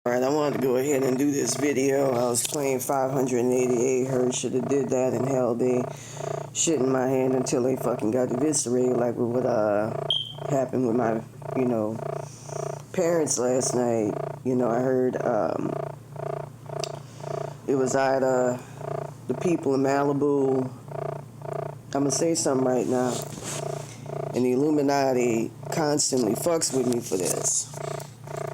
Alright, I wanted to go ahead and do this video. I was playing 588 hertz. Should have did that, and hell, they shit in my hand until they fucking got eviscerated, like with what happened with my, parents last night. I heard it was at the people in Malibu. I'm gonna say something right now, and the Illuminati constantly fucks with me for this.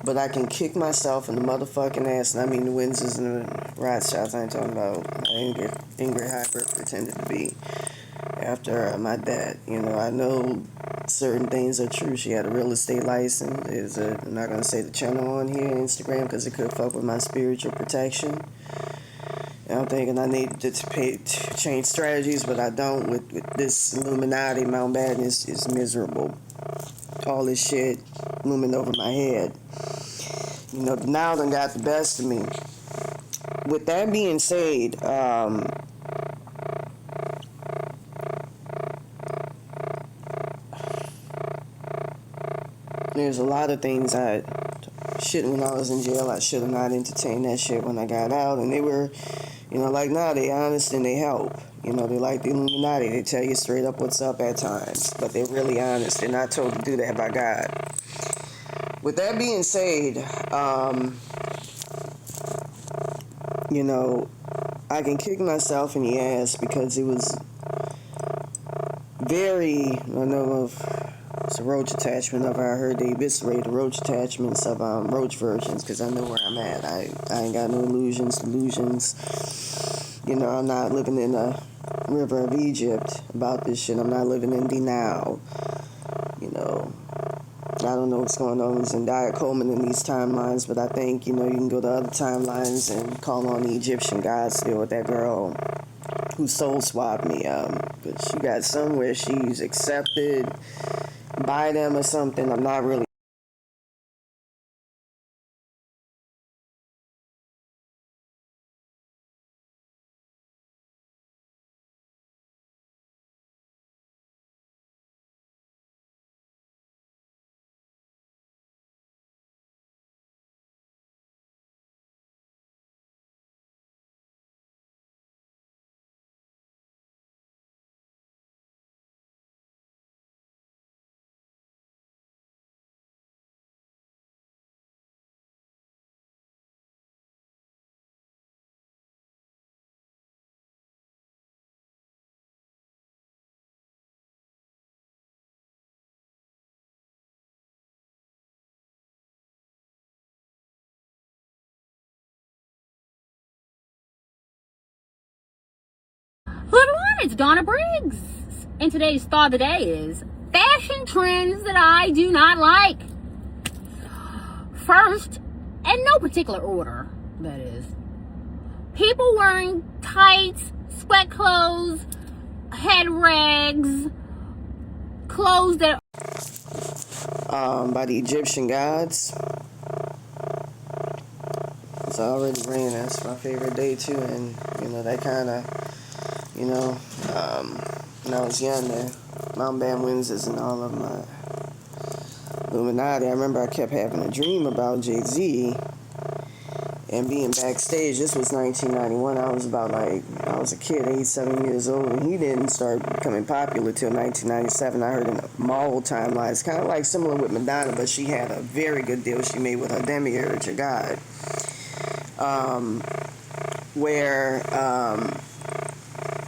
But I can kick myself in the motherfucking ass, and I mean the Windsors and the Rothschilds. I ain't talking about Ingrid Hyper pretended to be after my dad. I know certain things are true. She had a real estate license. I'm not going to say the channel on here, Instagram, because it could fuck with my spiritual protection. And I'm thinking I need to change strategies, but I don't. With this Illuminati, Mountbatten is miserable. All this shit looming over my head. Now done got the best of me. With that being said, there's a lot of things when I was in jail, I should have not entertained that shit when I got out. And they were, they honest and they help. They like the Illuminati. They tell you straight up what's up at times. But they're really honest. They're not told to do that by God. With that being said, I can kick myself in the ass because it was I know if it's a roach attachment of, I heard they eviscerate the roach attachments of roach versions, because I know where I'm at. I ain't got no illusions, delusions. I'm not living in a river of Egypt about this shit. I'm not living in denial. I don't know what's going on with Zendaya Coleman in these timelines, but I think, you can go to other timelines and call on the Egyptian gods to deal with that girl who soul swapped me. But she got somewhere she's accepted by them or something. I'm not really. Hello everyone, it's Donna Briggs, and today's thought of the day is fashion trends that I do not like. First, in no particular order, that is, people wearing tights, sweat clothes, head rags, clothes that By the Egyptian gods. It's already raining. That's my favorite day too, and that kind of. When I was young, the Mountbatten Windsors and all of my Illuminati, I remember I kept having a dream about Jay-Z and being backstage. This was 1991. I was a kid, 8, 7 years old, and he didn't start becoming popular till 1997. I heard in the Marvel timelines, kind of like similar with Madonna, but she had a very good deal she made with her demiurge, a god, where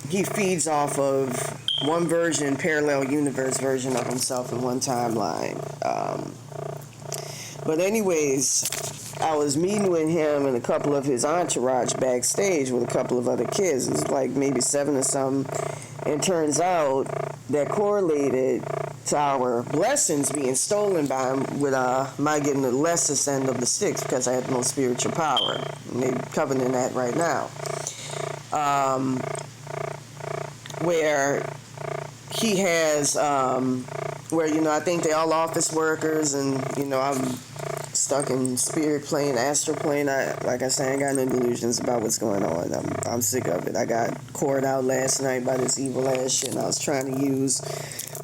he feeds off of one parallel universe version of himself in one timeline. But anyways, I was meeting with him and a couple of his entourage backstage with a couple of other kids. It was like maybe 7 or something. And it turns out that correlated to our blessings being stolen by him with my getting the lessest end of the sticks because I had no spiritual power. And they're covering that right now. Where he has, I think they're all office workers, and, I'm stuck in spirit plane, astral plane. Like I say, I ain't got no delusions about what's going on. I'm sick of it. I got cored out last night by this evil ass shit, and I was trying to use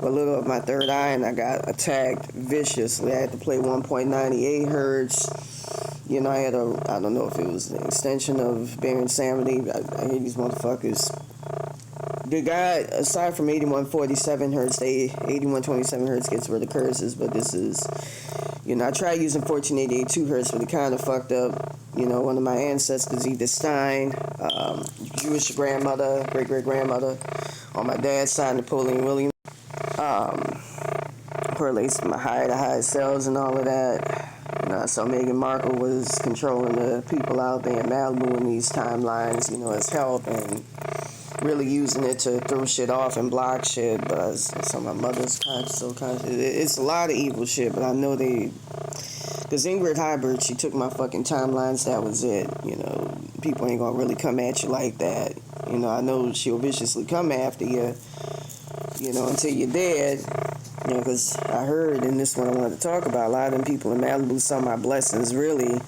a little of my third eye, and I got attacked viciously. I had to play 1.98 hertz. You know, I don't know if it was an extension of Bear Insanity. I hear these motherfuckers. The guy, aside from 8147 hertz, 8127 hertz gets rid of curses, but this is, you know, I tried using 1488 2 hertz, but it kind of fucked up. You know, one of my ancestors, Edith Stein, Jewish grandmother, great-great-grandmother, on my dad's side, Napoleon Williams, correlates to my higher cells and all of that. You know, so Meghan Markle was controlling the people out there in Malibu in these timelines, you know, as help, and really using it to throw shit off and block shit. But so my mother's so conscious. It's a lot of evil shit, but I know they. Because Ingrid Hybrid, she took my fucking timelines, that was it. You know, people ain't gonna really come at you like that. You know, I know she'll viciously come after you, you know, until you're dead. You know, because I heard in this one I wanted to talk about, a lot of them people in Malibu saw my blessings really.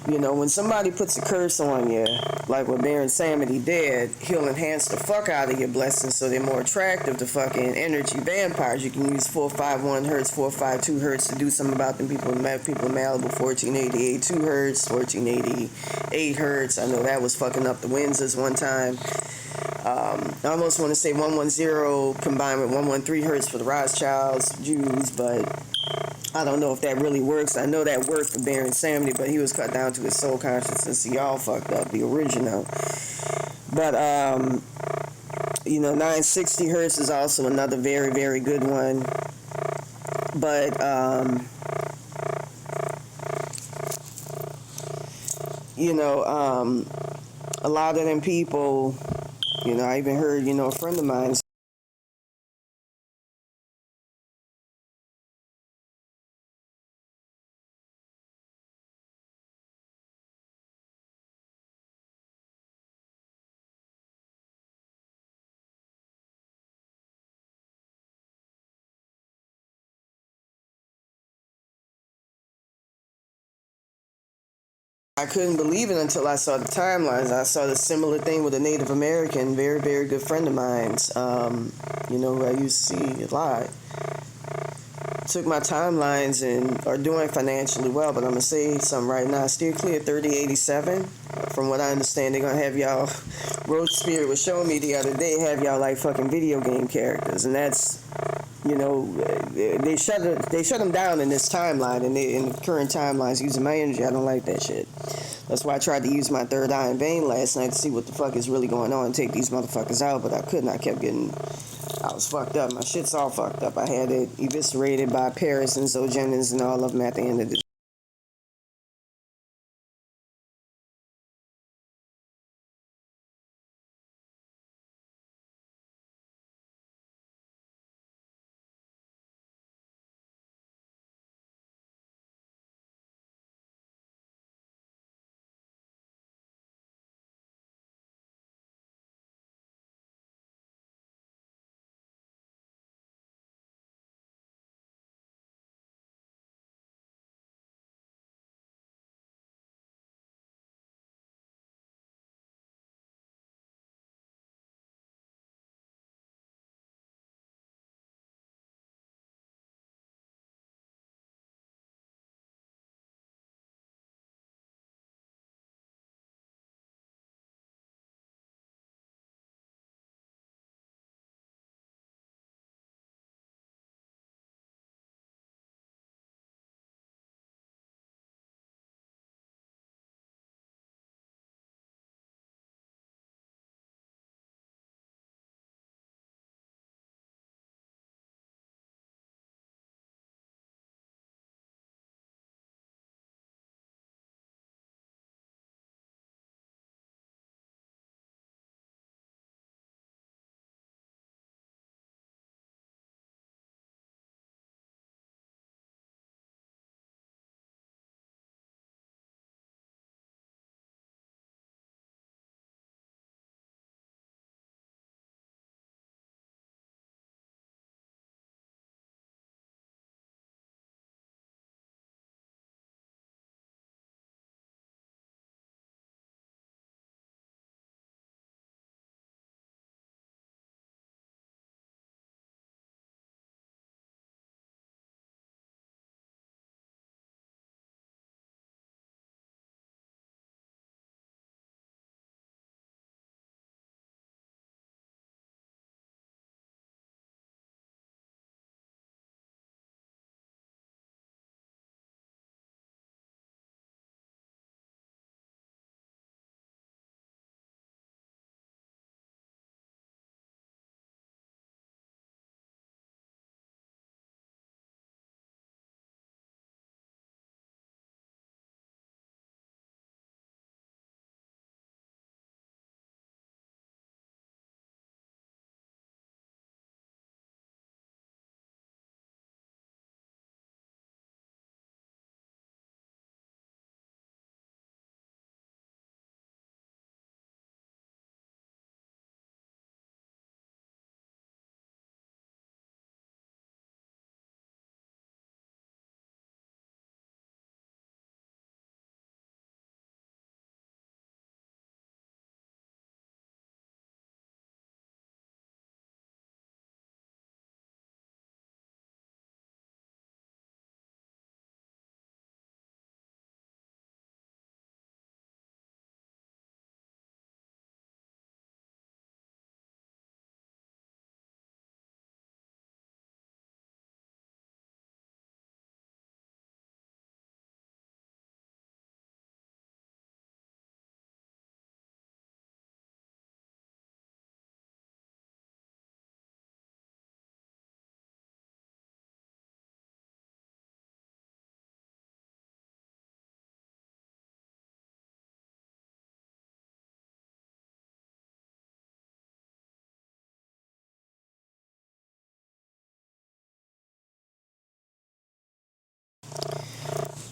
You know, when somebody puts a curse on you, like what Baron Samedi did, he'll enhance the fuck out of your blessings so they're more attractive to fucking energy vampires. You can use 451 hertz, 452 hertz to do something about them people in Malibu, 1488 2 hertz, 1488 hertz. I know that was fucking up the Windsors one time. I almost want to say 110 combined with 113 hertz for the Rothschilds, Jews, but I don't know if that really works. I know that worked for Baron Samedi, but he was cut down to his soul consciousness. So y'all fucked up the original. But, you know, 960 hertz is also another very, very good one. But, you know, a lot of them people, you know, I even heard, you know, a friend of mine I couldn't believe it until I saw the timelines. I saw the similar thing with a Native American, very, very good friend of mine's, you know, who I used to see a lot. Took my timelines and are doing financially well, but I'm going to say something right now. Steer clear 3087. From what I understand, they're going to have y'all, Roach Spirit was showing me the other day, have y'all like fucking video game characters. And that's, you know, they shut them down in this timeline, and in the current timelines using my energy. I don't like that shit. That's why I tried to use my third eye in vain last night to see what the fuck is really going on and take these motherfuckers out, but I couldn't. I was fucked up. My shit's all fucked up. I had it eviscerated by Paris and Zogenins and all of them at the end of the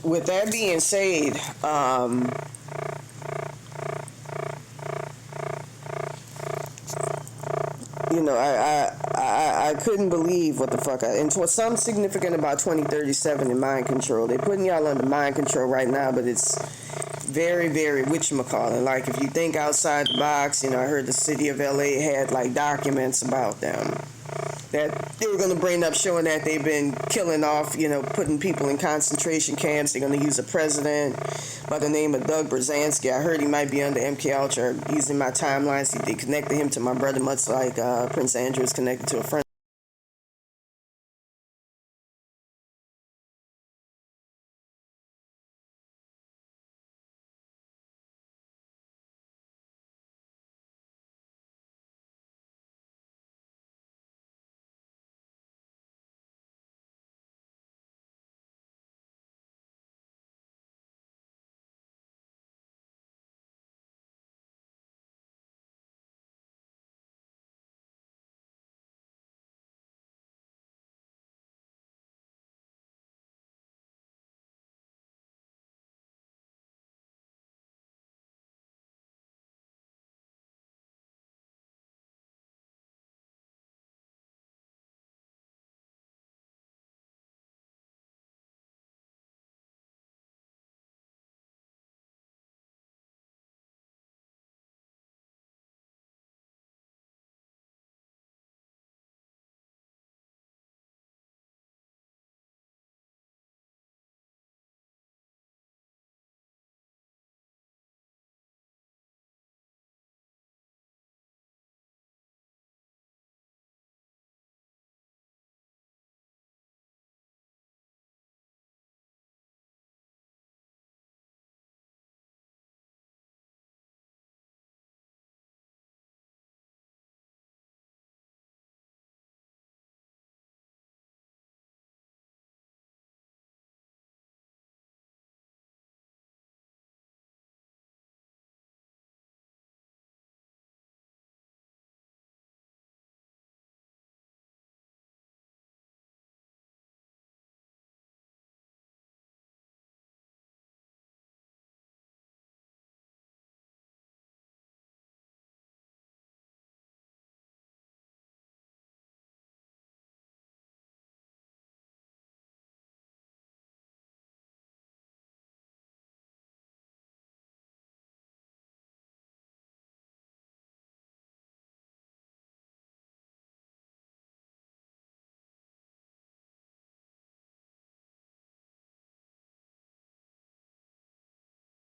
with that being said, I couldn't believe what the fuck. And it was something significant about 2037 in mind control. They're putting y'all under mind control right now, but it's very, very whatchamacallit. Like, if you think outside the box, I heard the city of LA had, like, documents about them that they were going to bring up showing that they've been killing off, putting people in concentration camps. They're going to use a president by the name of Doug Brzezinski. I heard he might be under MK Ultra. Using my timelines, they connected him to my brother, much like Prince Andrew is connected to a friend.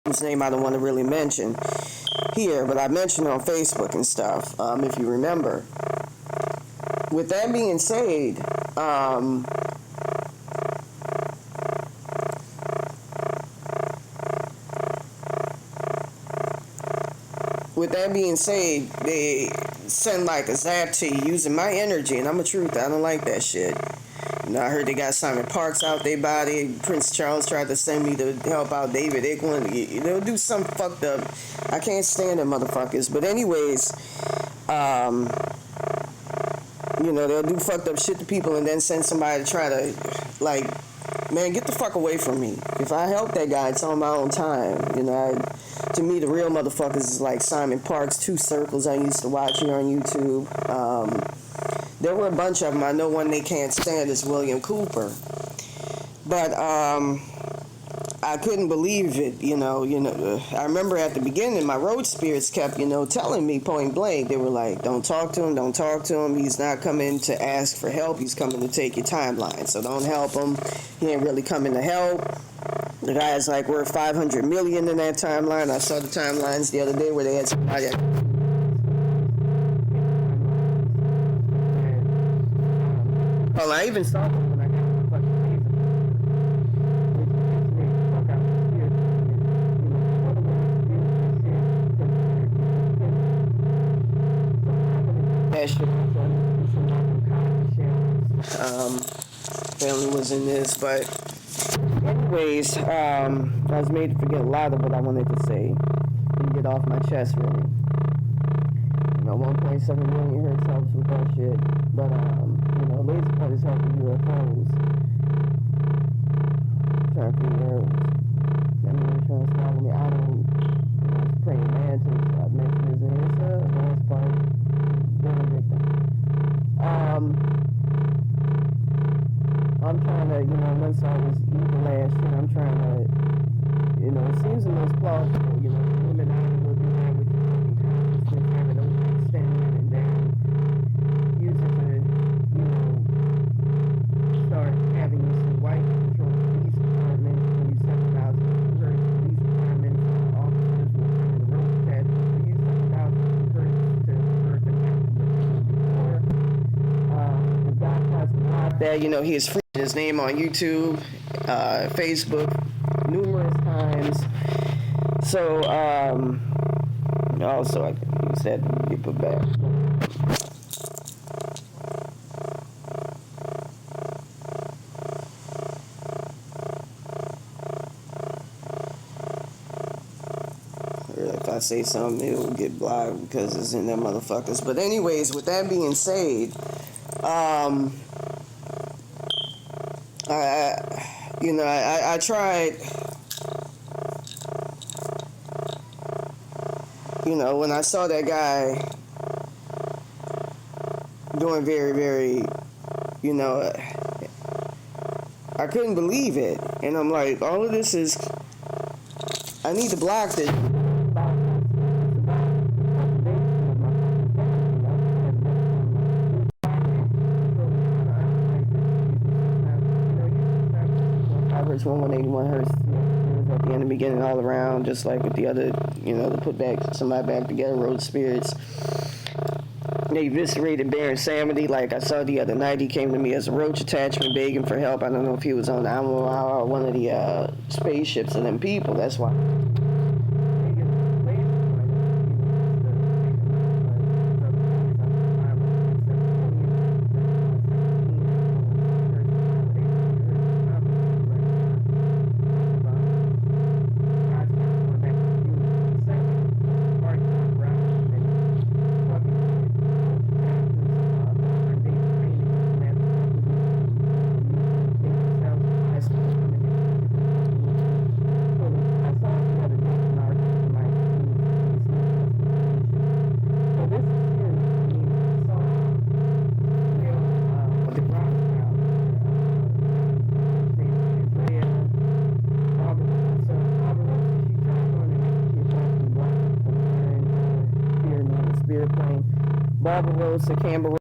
His name I don't want to really mention here, but I mentioned it on Facebook and stuff, if you remember. With that being said, they send like a zap to you using my energy, and I'm a truth. I don't like that shit. I heard they got Simon Parks out their body. Prince Charles tried to send me to help out David Icklin. They'll do some fucked up. I can't stand them motherfuckers. But anyways, they'll do fucked up shit to people and then send somebody to try to, like, man, get the fuck away from me. If I help that guy, it's on my own time. To me, the real motherfuckers is like Simon Parks, Two Circles I used to watch here on YouTube. There were a bunch of them. I know one they can't stand is William Cooper. But I couldn't believe it, I remember at the beginning, my road spirits kept, telling me point blank. They were like, don't talk to him. He's not coming to ask for help. He's coming to take your timeline. So don't help him. He ain't really coming to help. The guy's like, we're 500 million in that timeline. I saw the timelines the other day where they had somebody. Well, I even saw them when I got the fucking family was in this, but anyways, I was made to forget a lot of what I wanted to say and get off my chest, really. 1.7 million hertz helps with that shit, but laser pointers help with UFOs. trying to figure out. That man trying to swallow me. I don't. Praying mantis, mechanism. It's a last part. Benedict. I'm trying to, once I was evil last year, I'm trying to, it seems the most plausible, Illuminati will do that with your fucking consciousness, have it overextended, and then use it to, start having you some white control police department, use 7,000 police department officers will turn the rope attachment, so use 7,000 to hurt them before. The guy has blocked that, he has free his name on YouTube, Facebook, numerous times. So, also I can use that to get put back. If I say something, it will get blocked because it's in them motherfuckers. But anyways, with that being said, I tried, when I saw that guy doing very, very, I couldn't believe it. And I'm like, all of this is, I need to block this. Hertz, 181 hertz, at the end and beginning all around, just like with the other, to put somebody back together, road spirits. They eviscerated Baron Samedi, like I saw the other night. He came to me as a roach attachment begging for help. I don't know if he was on one of the spaceships of them people. That's why. Barbarossa, Canberra.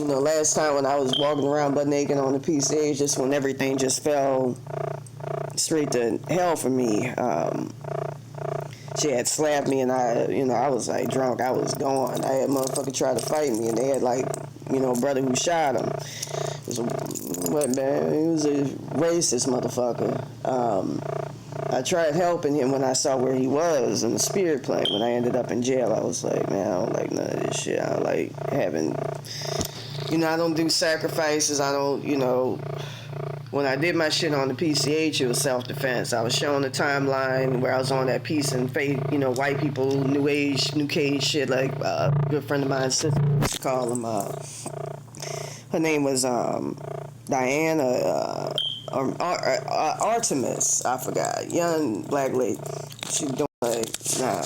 Last time when I was walking around butt naked on the PCH, just when everything just fell straight to hell for me. She had slapped me and I was like drunk. I was gone. I had motherfucker try to fight me and they had brother who shot him. He was a racist motherfucker. I tried helping him when I saw where he was in the spirit plane. When I ended up in jail, I was like, man, I don't like none of this shit. I don't like having, I don't do sacrifices. I don't, when I did my shit on the PCH, it was self-defense. I was showing the timeline where I was on that peace and faith, white people, new age shit, like a good friend of mine, sister, to call him, her name was Diana, Artemis, I forgot, young black lady. She doing like, nah.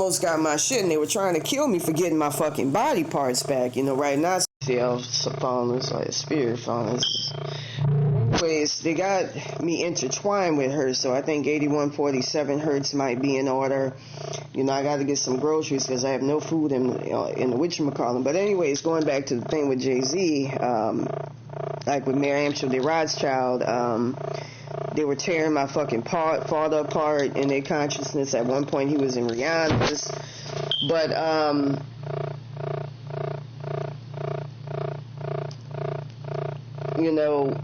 almost got my shit, and they were trying to kill me for getting my fucking body parts back. You know, right now, phone is like a spirit phone. Anyways, they got me intertwined with her, so I think 8147 hertz might be in order. You know, I got to get some groceries because I have no food in the whatchamacallit. But anyways, going back to the thing with Jay-Z, like with Mary Amschel, the Rothschild, they were tearing my fucking father apart in their consciousness. At one point, he was in Rihanna's. But, you know,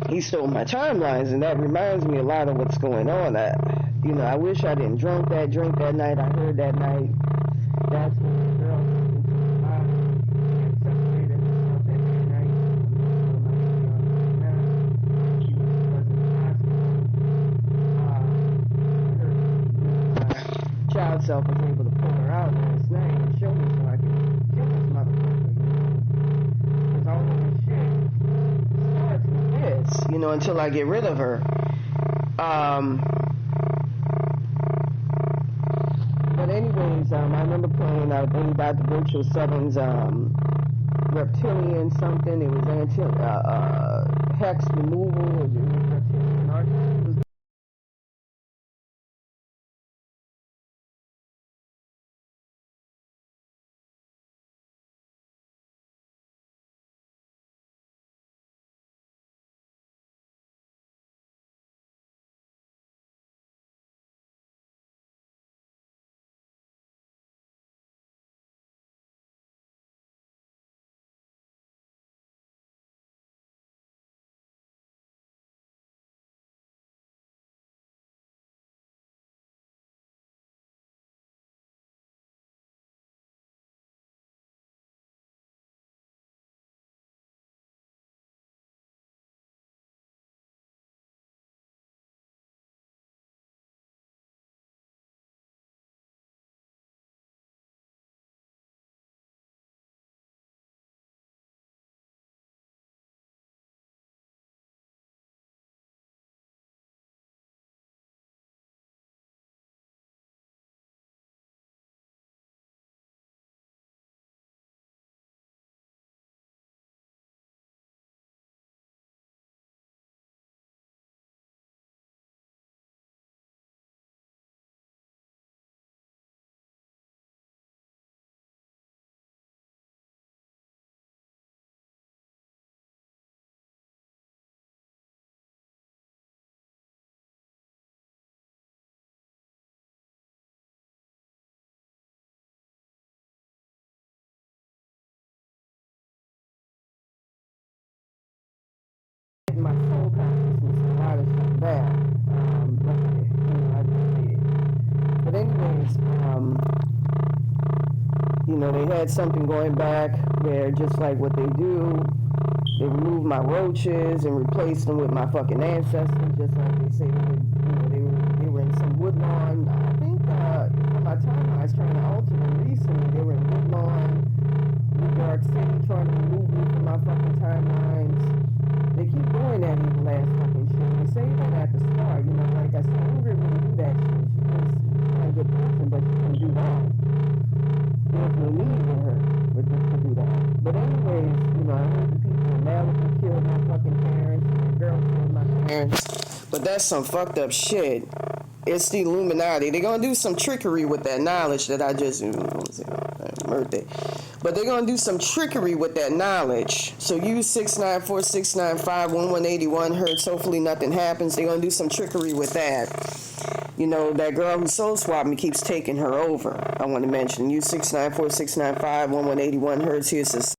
he stole my timelines, and that reminds me a lot of what's going on. I wish I didn't drink that night. I heard that night. That's when the girl separated herself that night. She was in the hospital. Child self was able to pull her out last night and show me so I could kill this motherfucker. Because all of this shit starts with this, until I get rid of her. But anyways, I remember playing a thing about the Virtual Sevens, reptilian something. It was hex removal. It was reptilian art. My soul consciousness a lot of stuff back. I did. But anyways, they had something going back where just like what they do, they removed my roaches and replaced them with my fucking ancestors, just like they say they were in some Woodlawn. I think by the time I was trying to alter them recently, they were in Woodlawn, New York City, trying to remove me from my fucking timelines. They keep doing that in the last fucking shit. They say that at the start, like I said, Ingrid wouldn't do that shit. She was not a good person, but she couldn't do that. There's no need for her to do that. But anyways, I heard the people in Malibu killed my fucking parents, and the girl killed my parents. But that's some fucked up shit. It's the Illuminati. They're gonna do some trickery with that knowledge that I just birthday. But they're gonna do some trickery with that knowledge. So use 694-695-1181 hertz. Hopefully nothing happens. They're gonna do some trickery with that. That girl who soul swapped me keeps taking her over. I want to mention use 694-695-1181 hertz. Here's this.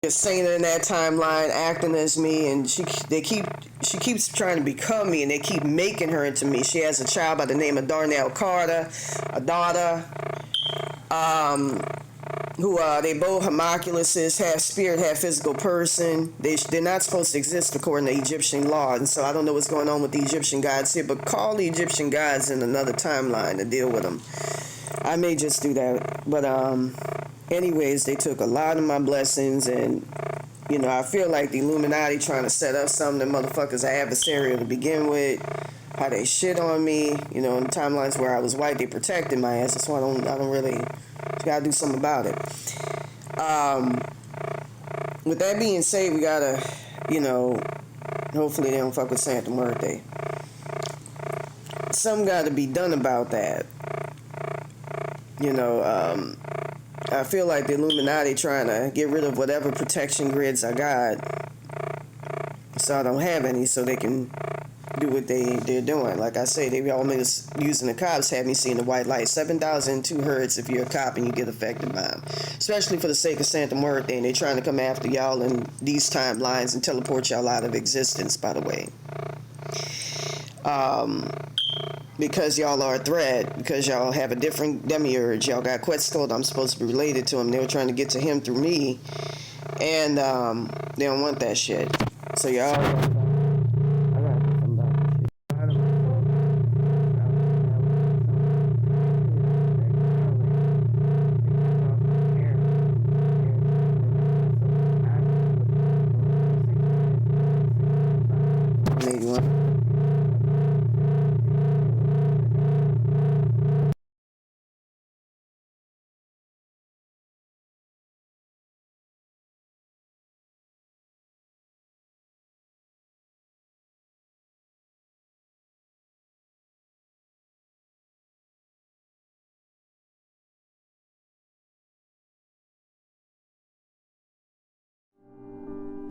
just saying in that timeline, acting as me, and she keeps trying to become me, and they keep making her into me. She has a child by the name of Darnell Carter, a daughter, who they both homoculuses, half spirit, half physical person. They're not supposed to exist according to Egyptian law, and so I don't know what's going on with the Egyptian gods here, but call the Egyptian gods in another timeline to deal with them. I may just do that, but anyways, they took a lot of my blessings, and you know, I feel like the Illuminati trying to set up some of them motherfuckers adversarial to begin with. How they shit on me, you know, in timelines where I was white, they protected my ass. That's why I don't really, gotta do something about it. With that being said, we gotta, you know, hopefully they don't fuck with Santa Muerte. Something gotta be done about that. You know, I feel like the Illuminati trying to get rid of whatever protection grids I got, so I don't have any, so they can do what they're doing. Like I say, they always using the cops, have me seeing the white light. 7,002 hertz if you're a cop and you get affected by them. Especially for the sake of Santa Muerte, and they're trying to come after y'all in these timelines and teleport y'all out of existence, by the way. Because y'all are a threat, because y'all have a different demiurge. Y'all got Quetzalcoatl, I'm supposed to be related to him. They were trying to get to him through me, and they don't want that shit. So y'all...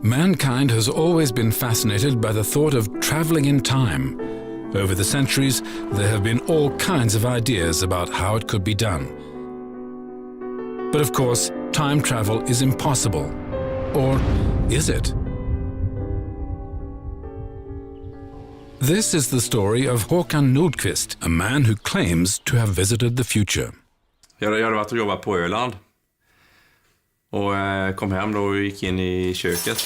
Mankind has always been fascinated by the thought of traveling in time. Over the centuries, there have been all kinds of ideas about how it could be done. But of course, time travel is impossible. Or is it? This is the story of Håkan Nordqvist, a man who claims to have visited the future. Jag hade varit och jobbat på Öland. Och kom hem då och gick in i köket.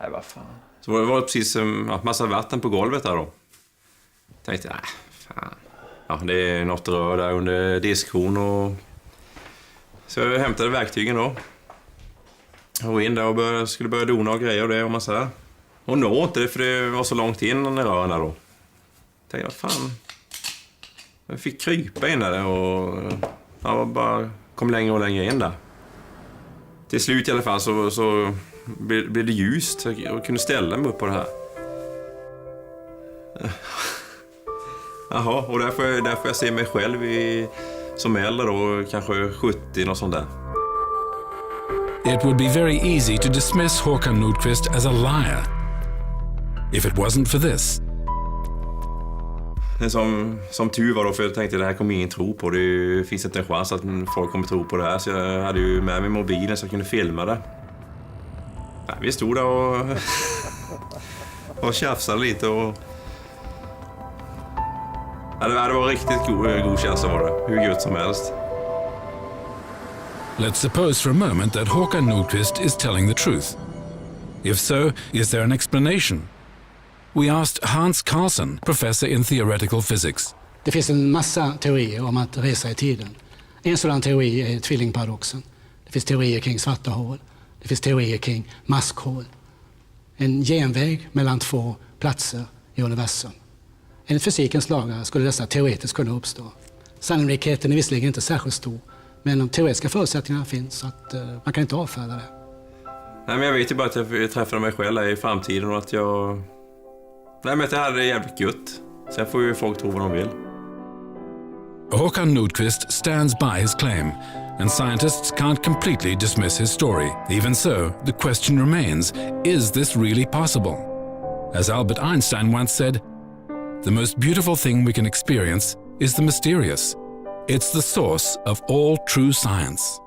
Nej, vad fan. Så det var precis en massa vatten på golvet där då. Tänkte, fan. Ja, det är något rör där under diskhon och... Så jag hämtade verktygen då. Och in där och skulle börja dona och grejer och det och massa. Och nå inte det, för det var så långt in den rören där då. Tänkte, vad fan. Jag fick krypa in där och... Jag bara kom längre och längre in där. Till slut i alla fall så blev det ljust. Jag kunde ställa mig upp på det här. Jaha, och där får jag se mig själv som äldre då, kanske 70 och sånt där. It would be very easy to dismiss Håkan Nordqvist as a liar if it wasn't for this. Som tur var då, för jag tänkte det här kommer ingen tro på. Det finns inte en chans att folk kommer tro på det här. Så jag hade ju med mig mobilen så jag kunde filma det. Ja, vi stod där och tjafsade lite. Och... Ja, det var riktigt god känsla var det. Hur gott som helst. Let's suppose for a moment that Håkan Nordqvist is telling the truth. If so, is there an explanation? We asked Hans Karlsson, professor in theoretical physics. Det finns en massa teorier om att resa i tiden. En sådan teori är tvillingparadoxen. Det finns teorier kring svarta hål. Det finns teorier kring maskhål. En genväg mellan två platser i universum. Enligt fysikens lagar skulle dessa teoretiskt kunna uppstå. Sannolikheten är visserligen inte särskilt stor, men de teoretiska förutsättningarna finns så att man kan inte avfärda det. Nej, men jag vet ju bara att jag träffade mig själv i framtiden och att jag... Nej, men att jag hade det jävligt gött. Sen får ju folk tro vad de vill. Håkan Nordqvist stands by his claim, and scientists can't completely dismiss his story. Even so, the question remains, is this really possible? As Albert Einstein once said, the most beautiful thing we can experience is the mysterious. It's the source of all true science.